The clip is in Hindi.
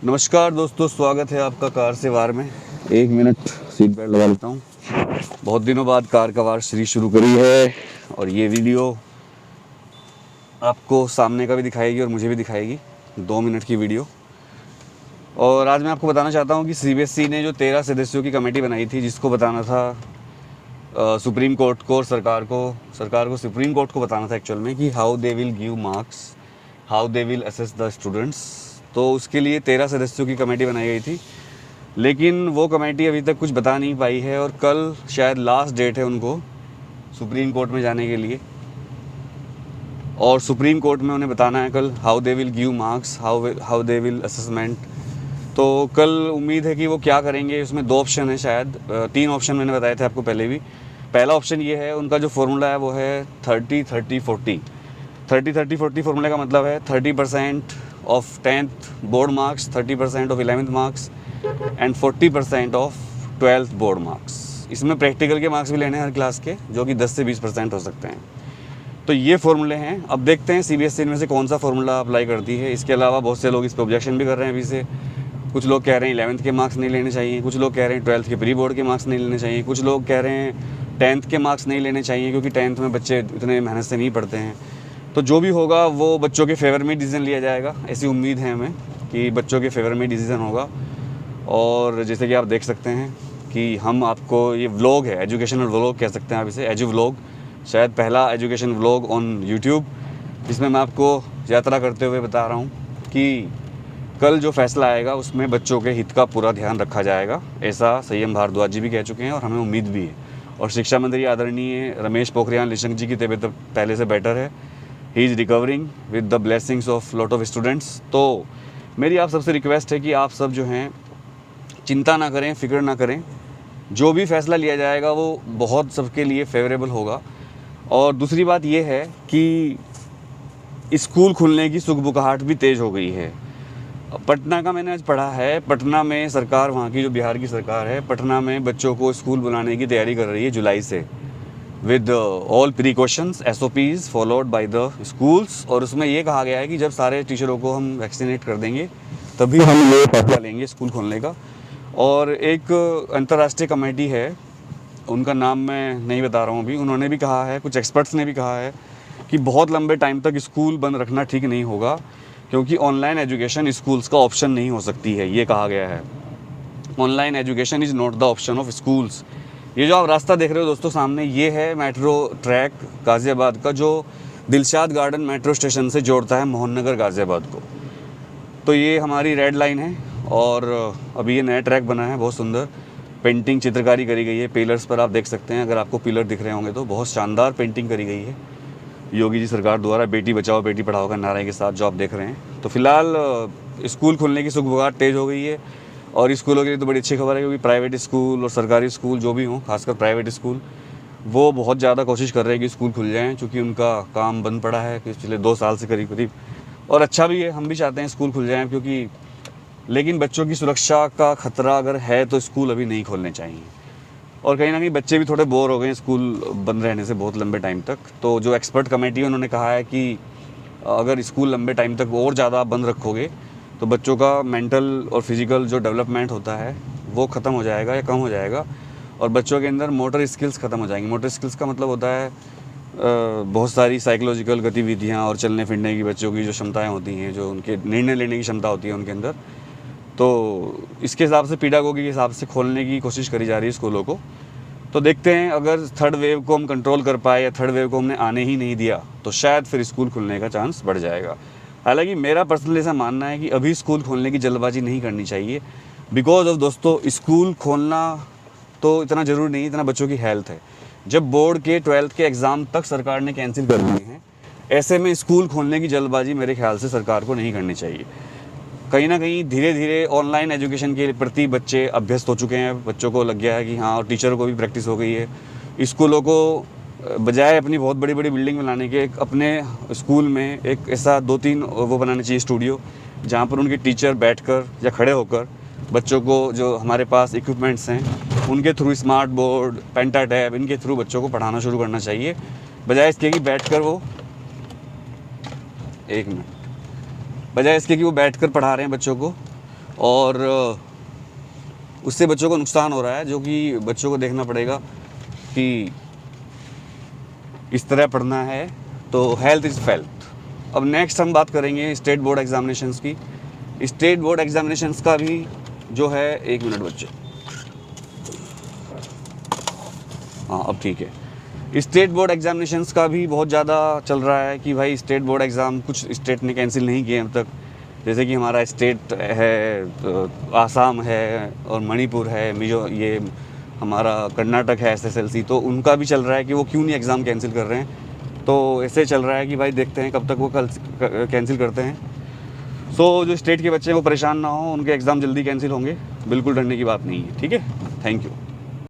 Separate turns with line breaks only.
नमस्कार दोस्तों, स्वागत है आपका कार से वार में। 1 मिनट सीट बेल्ट लगा लेता हूँ। बहुत दिनों बाद कार का वार सीरीज शुरू करी है और ये वीडियो आपको सामने का भी दिखाएगी और मुझे भी दिखाएगी। 2 मिनट की वीडियो। और आज मैं आपको बताना चाहता हूँ कि सीबीएसई ने जो 13 सदस्यों की कमेटी बनाई थी, जिसको बताना था सुप्रीम कोर्ट को और सरकार को सुप्रीम कोर्ट को बताना था एक्चुअल में कि how they will give marks, how they will assess the students. तो उसके लिए 13 सदस्यों की कमेटी बनाई गई थी, लेकिन वो कमेटी अभी तक कुछ बता नहीं पाई है और कल शायद लास्ट डेट है उनको सुप्रीम कोर्ट में जाने के लिए। और सुप्रीम कोर्ट में उन्हें बताना है कल how they will give marks, how they will assessment. तो कल उम्मीद है कि वो क्या करेंगे। उसमें 2 ऑप्शन है, शायद 3 ऑप्शन मैंने बताए थे आपको पहले भी। पहला ऑप्शन ये है, उनका जो फॉर्मूला है वो है 30-30-40। 30-30-40 फार्मूले का मतलब है 30% of 10th board marks, 30% of 11th marks and 40% of 12th board marks. इसमें प्रैक्टिकल के मार्क्स भी लेने हैं हर क्लास के, जो कि 10 से 20% हो सकते हैं। तो ये फार्मूले हैं। अब देखते हैं सीबीएसई इनमें से कौन सा फार्मूला अप्लाई करती है। इसके अलावा बहुत से लोग इस पर ऑब्जेक्शन भी कर रहे हैं अभी से। कुछ लोग कह रहे हैं 11th के मार्क्स नहीं लेने चाहिए, कुछ लोग कह रहे हैं 12th के प्री बोर्ड के मार्क्स नहीं लेने चाहिए, कुछ लोग कह रहे हैं 10th के मार्क्स नहीं लेने चाहिए क्योंकि 10th में बच्चे इतने मेहनत से नहीं पढ़ते हैं। तो जो भी होगा वो बच्चों के फेवर में डिसीज़न लिया जाएगा। ऐसी उम्मीद है हमें कि बच्चों के फेवर में डिसीज़न होगा। और जैसे कि आप देख सकते हैं कि हम आपको ये व्लॉग है, एजुकेशनल व्लॉग कह सकते हैं आप इसे, एजू व्लॉग, शायद पहला एजुकेशन व्लॉग ऑन यूट्यूब, जिसमें मैं आपको यात्रा करते हुए बता रहा हूँ कि कल जो फैसला आएगा उसमें बच्चों के हित का पूरा ध्यान रखा जाएगा। ऐसा सीएम भारद्वाज जी भी कह चुके हैं और हमें उम्मीद भी है। और शिक्षा मंत्री आदरणीय रमेश पोखरियाल निशंक जी की तबीयत पहले से बेटर है। He is recovering with the blessings of lot of students. तो मेरी आप सबसे रिक्वेस्ट है कि आप सब जो हैं चिंता ना करें, फिक्र ना करें। जो भी फैसला लिया जाएगा वो बहुत सबके लिए फेवरेबल होगा। और दूसरी बात ये है कि स्कूल खुलने की सुगबुगाहट भी तेज़ हो गई है। पटना का मैंने आज पढ़ा है, पटना में सरकार, वहाँ की जो बिहार की सरकार है, पटना में बच्चों को स्कूल बुलाने की तैयारी कर रही है जुलाई से, with all precautions SOPs followed by the schools. और उसमें ये कहा गया है कि जब सारे टीचरों को हम वैक्सीनेट कर देंगे तभी हम ये फैसला लेंगे स्कूल खोलने का। और एक अंतर्राष्ट्रीय कमेटी है, उनका नाम मैं नहीं बता रहा हूँ अभी, उन्होंने भी कहा है, कुछ एक्सपर्ट्स ने भी कहा है कि बहुत लंबे टाइम तक स्कूल बंद रखना ठीक नहीं होगा, क्योंकि ऑनलाइन एजुकेशन स्कूल्स का ऑप्शन नहीं हो सकती है। ये कहा गया है, online education is not the option of schools. ये जो आप रास्ता देख रहे हो दोस्तों सामने, ये है मेट्रो ट्रैक गाज़ियाबाद का, जो दिलशाद गार्डन मेट्रो स्टेशन से जोड़ता है मोहन नगर गाज़ियाबाद को। तो ये हमारी रेड लाइन है और अभी ये नया ट्रैक बना है, बहुत सुंदर पेंटिंग चित्रकारी करी गई है। पिलर्स पर आप देख सकते हैं, अगर आपको पिलर दिख रहे होंगे तो बहुत शानदार पेंटिंग करी गई है योगी जी सरकार द्वारा, बेटी बचाओ बेटी पढ़ाओ का नारे के साथ जो आप देख रहे हैं। तो फिलहाल स्कूल खुलने की सुगबुगाहट तेज़ हो गई है और स्कूलों के लिए तो बड़ी अच्छी खबर है, क्योंकि प्राइवेट स्कूल और सरकारी स्कूल जो भी हों, खासकर प्राइवेट स्कूल, वो बहुत ज़्यादा कोशिश कर रहे हैं कि स्कूल खुल जाएँ, क्योंकि उनका काम बंद पड़ा है पिछले 2 साल से करीब करीब। और अच्छा भी है, हम भी चाहते हैं स्कूल खुल जाएँ, क्योंकि लेकिन बच्चों की सुरक्षा का खतरा अगर है तो स्कूल अभी नहीं खोलने चाहिए। और कहीं ना कहीं बच्चे भी थोड़े बोर हो गए स्कूल बंद रहने से बहुत लंबे टाइम तक। तो जो एक्सपर्ट कमेटी है उन्होंने कहा है कि अगर स्कूल लंबे टाइम तक और ज़्यादा बंद रखोगे तो बच्चों का मेंटल और फिज़िकल जो डेवलपमेंट होता है वो ख़त्म हो जाएगा या कम हो जाएगा, और बच्चों के अंदर मोटर स्किल्स ख़त्म हो जाएंगी। मोटर स्किल्स का मतलब होता है बहुत सारी साइकोलॉजिकल गतिविधियाँ और चलने फिरने की बच्चों की जो क्षमताएँ होती हैं, जो उनके निर्णय लेने की क्षमता होती है उनके अंदर। तो इसके हिसाब से पीडागोगी के हिसाब से खोलने की कोशिश करी जा रही है स्कूलों को। तो देखते हैं, अगर थर्ड वेव को हम कंट्रोल कर पाए या थर्ड वेव को हमने आने ही नहीं दिया तो शायद फिर स्कूल खुलने का चांस बढ़ जाएगा। हालांकि मेरा पर्सनली ऐसा मानना है कि अभी स्कूल खोलने की जल्दबाजी नहीं करनी चाहिए, बिकॉज ऑफ दोस्तों स्कूल खोलना तो इतना ज़रूरी नहीं, इतना बच्चों की हेल्थ है। जब बोर्ड के 12th के एग्ज़ाम तक सरकार ने कैंसिल कर दिए हैं, ऐसे में स्कूल खोलने की जल्दबाजी मेरे ख्याल से सरकार को नहीं करनी चाहिए। कहीं ना कहीं धीरे धीरे ऑनलाइन एजुकेशन के प्रति बच्चे अभ्यस्त हो चुके हैं, बच्चों को लग गया है कि हाँ, और टीचरों को भी प्रैक्टिस हो गई है। स्कूलों को बजाय अपनी बहुत बड़ी बड़ी बिल्डिंग बनाने के, अपने स्कूल में एक ऐसा 2-3 वो बनाना चाहिए स्टूडियो, जहाँ पर उनके टीचर बैठकर या खड़े होकर बच्चों को, जो हमारे पास इक्विपमेंट्स हैं उनके थ्रू, स्मार्ट बोर्ड, पेंटा टैब, इनके थ्रू बच्चों को पढ़ाना शुरू करना चाहिए, बजाय इसके कि बैठकर वो बजाय इसके कि वो बैठकर पढ़ा रहे हैं बच्चों को, और उससे बच्चों को नुकसान हो रहा है, जो कि बच्चों को देखना पड़ेगा कि इस तरह पढ़ना है। तो हेल्थ इज़ वेल्थ। अब नेक्स्ट हम बात करेंगे स्टेट बोर्ड एग्ज़ामिनेशंस की। स्टेट बोर्ड एग्ज़ामिनेशंस का भी जो है, 1 मिनट बच्चे, हाँ अब ठीक है। स्टेट बोर्ड एग्ज़ामिनेशंस का भी बहुत ज़्यादा चल रहा है कि भाई स्टेट बोर्ड एग्ज़ाम कुछ स्टेट ने कैंसिल नहीं किए अब तक। जैसे कि हमारा स्टेट है, आसाम है और मणिपुर है, ये हमारा कर्नाटक है SSLC, तो उनका भी चल रहा है कि वो क्यों नहीं एग्ज़ाम कैंसिल कर रहे हैं। तो ऐसे चल रहा है कि भाई देखते हैं कब तक वो कल कैंसिल करते हैं। सो जो स्टेट के बच्चे हैं वो परेशान ना हो, उनके एग्ज़ाम जल्दी कैंसिल होंगे, बिल्कुल डरने की बात नहीं है। ठीक है, थैंक यू।